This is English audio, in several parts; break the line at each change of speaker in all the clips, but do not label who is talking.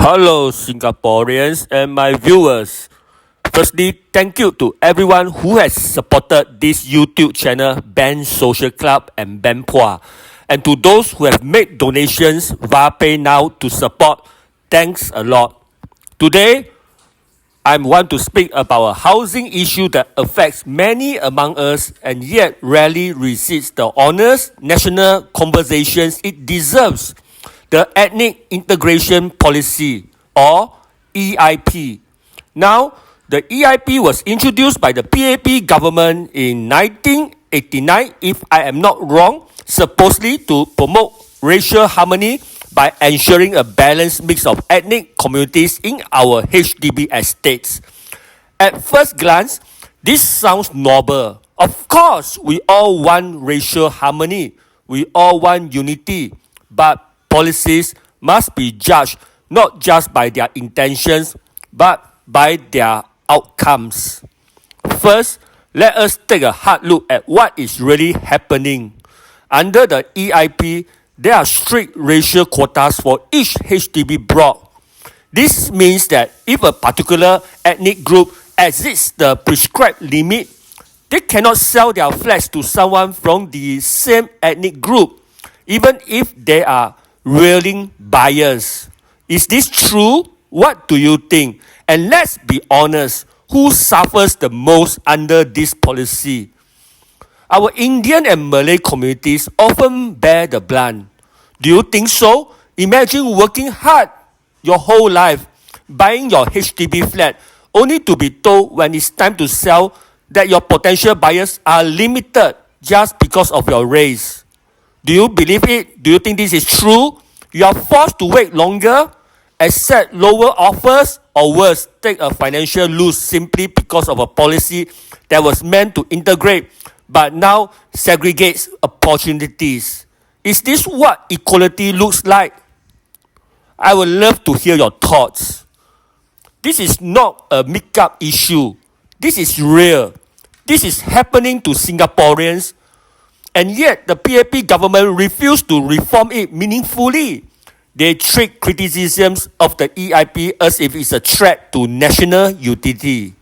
Hello, Singaporeans and my viewers. Firstly, thank you to everyone who has supported this YouTube channel, Ben Social Club and Ben Puah. And to those who have made donations via PayNow to support, thanks a lot. Today, I want to speak about a housing issue that affects many among us and yet rarely receives the honest national conversations it deserves. The Ethnic Integration Policy, or EIP. Now, the EIP was introduced by the PAP government in 1989, if I am not wrong, supposedly to promote racial harmony by ensuring a balanced mix of ethnic communities in our HDB estates. At first glance, this sounds noble. Of course, we all want racial harmony. We all want unity. But policies must be judged not just by their intentions, but by their outcomes. First, let us take a hard look at what is really happening. Under the EIP, there are strict racial quotas for each HDB block. This means that if a particular ethnic group exceeds the prescribed limit, they cannot sell their flats to someone from the same ethnic group, even if they are willing buyers. Is this true? What do you think? And let's be honest, who suffers the most under this policy? Our Indian and Malay communities often bear the brunt. Do you think so? Imagine working hard your whole life, buying your HDB flat, only to be told when it's time to sell that your potential buyers are limited just because of your race. Do you believe it? Do you think this is true? You are forced to wait longer, accept lower offers, or worse, take a financial loss simply because of a policy that was meant to integrate but now segregates opportunities. Is this what equality looks like? I would love to hear your thoughts. This is not a make-up issue. This is real. This is happening to Singaporeans. And yet, the PAP government refused to reform it meaningfully. They treat criticisms of the EIP as if it's a threat to national unity,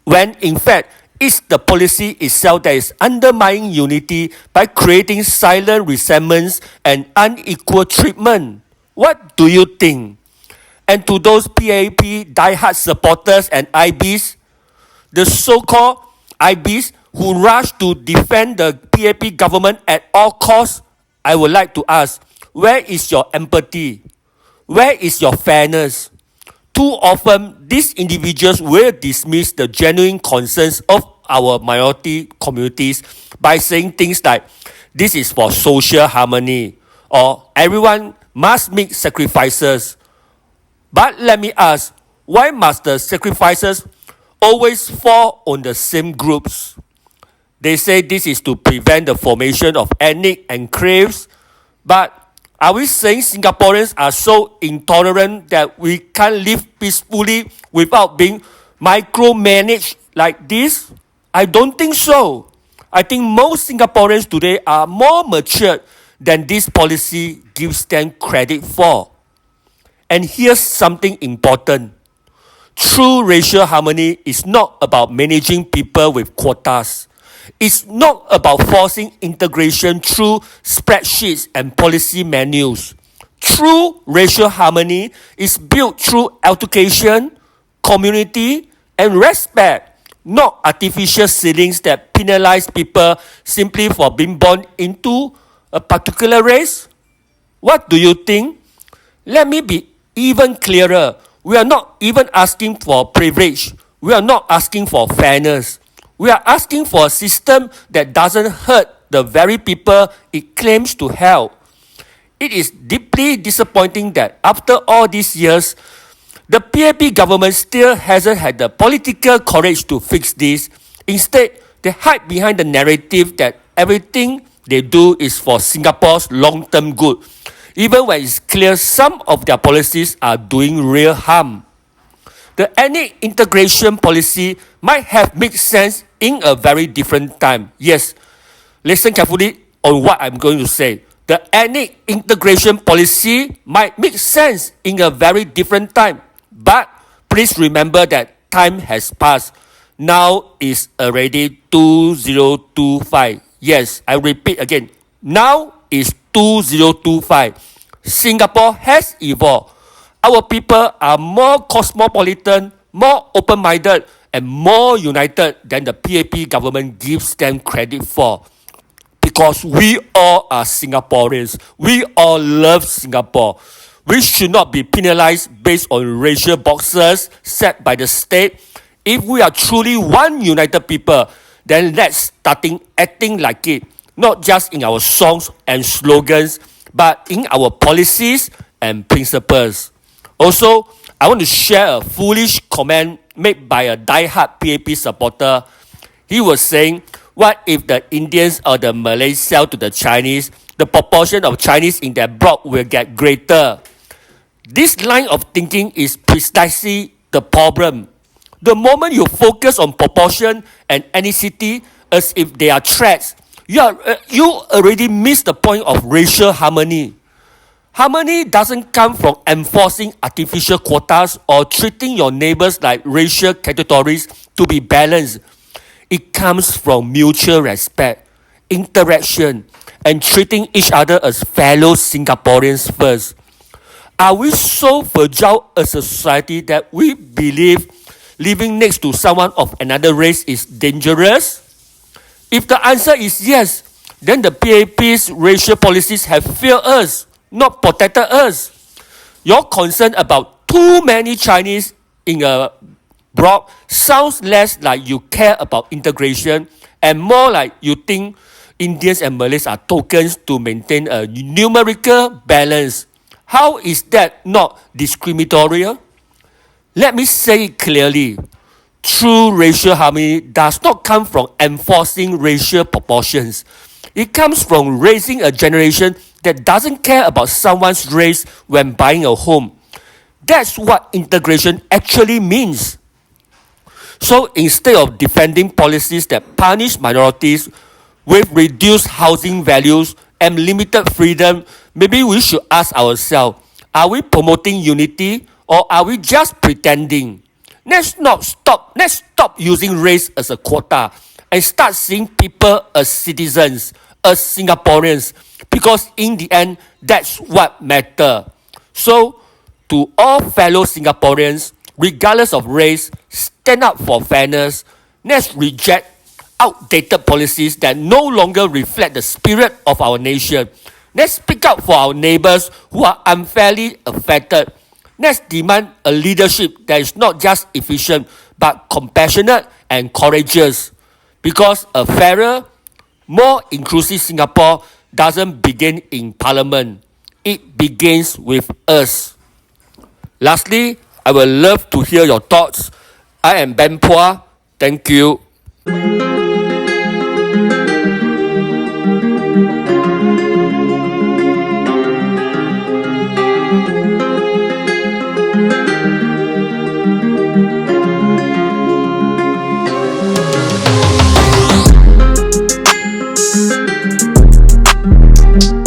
when in fact, it's the policy itself that is undermining unity by creating silent resentments and unequal treatment. What do you think? And to those PAP diehard supporters and IBs, the so-called IBs who rush to defend the PAP government at all costs, I would like to ask, where is your empathy? Where is your fairness? Too often, these individuals will dismiss the genuine concerns of our minority communities by saying things like, this is for social harmony, or everyone must make sacrifices. But let me ask, why must the sacrifices always fall on the same groups? They say this is to prevent the formation of ethnic enclaves, but are we saying Singaporeans are so intolerant that we can't live peacefully without being micromanaged like this? I don't think so. I think most Singaporeans today are more matured than this policy gives them credit for. And here's something important. True racial harmony is not about managing people with quotas. It's not about forcing integration through spreadsheets and policy manuals. True racial harmony is built through education, community, and respect, not artificial ceilings that penalize people simply for being born into a particular race. What do you think? Let me be even clearer. We are not even asking for privilege. We are not asking for fairness. We are asking for a system that doesn't hurt the very people it claims to help. It is deeply disappointing that after all these years, the PAP government still hasn't had the political courage to fix this. Instead, they hide behind the narrative that everything they do is for Singapore's long-term good, even when it's clear some of their policies are doing real harm. The ethnic integration policy might have made sense in a very different time. Yes, listen carefully on what I'm going to say. The ethnic integration policy might make sense in a very different time, but please remember that time has passed. Now is already 2025. Yes, I repeat again. Now is 2025. Singapore has evolved. Our people are more cosmopolitan, more open-minded, and more united than the PAP government gives them credit for. Because we all are Singaporeans. We all love Singapore. We should not be penalized based on racial boxes set by the state. If we are truly one united people, then let's starting acting like it, not just in our songs and slogans, but in our policies and principles. Also, I want to share a foolish comment made by a diehard PAP supporter. He was saying, what if the Indians or the Malays sell to the Chinese? The proportion of Chinese in their block will get greater. This line of thinking is precisely the problem. The moment you focus on proportion and ethnicity as if they are threats, you already miss the point of racial harmony. Harmony doesn't come from enforcing artificial quotas or treating your neighbors like racial categories to be balanced. It comes from mutual respect, interaction, and treating each other as fellow Singaporeans first. Are we so fragile as a society that we believe living next to someone of another race is dangerous? If the answer is yes, then the PAP's racial policies have failed us, not protected us. Your concern about too many Chinese in a block sounds less like you care about integration and more like you think Indians and Malays are tokens to maintain a numerical balance. How is that not discriminatory? Let me say it clearly. True racial harmony does not come from enforcing racial proportions. It comes from raising a generation that doesn't care about someone's race when buying a home. That's what integration actually means. So instead of defending policies that punish minorities with reduced housing values and limited freedom, maybe we should ask ourselves, are we promoting unity or are we just pretending? Let's stop using race as a quota and start seeing people as citizens, as Singaporeans, because in the end, that's what matters. So, to all fellow Singaporeans, regardless of race, stand up for fairness. Let's reject outdated policies that no longer reflect the spirit of our nation. Let's speak up for our neighbours who are unfairly affected. Let's demand a leadership that is not just efficient, but compassionate and courageous. Because a fairer, more inclusive Singapore doesn't begin in Parliament. It begins with us. Lastly, I would love to hear your thoughts. I am Puah. Thank you.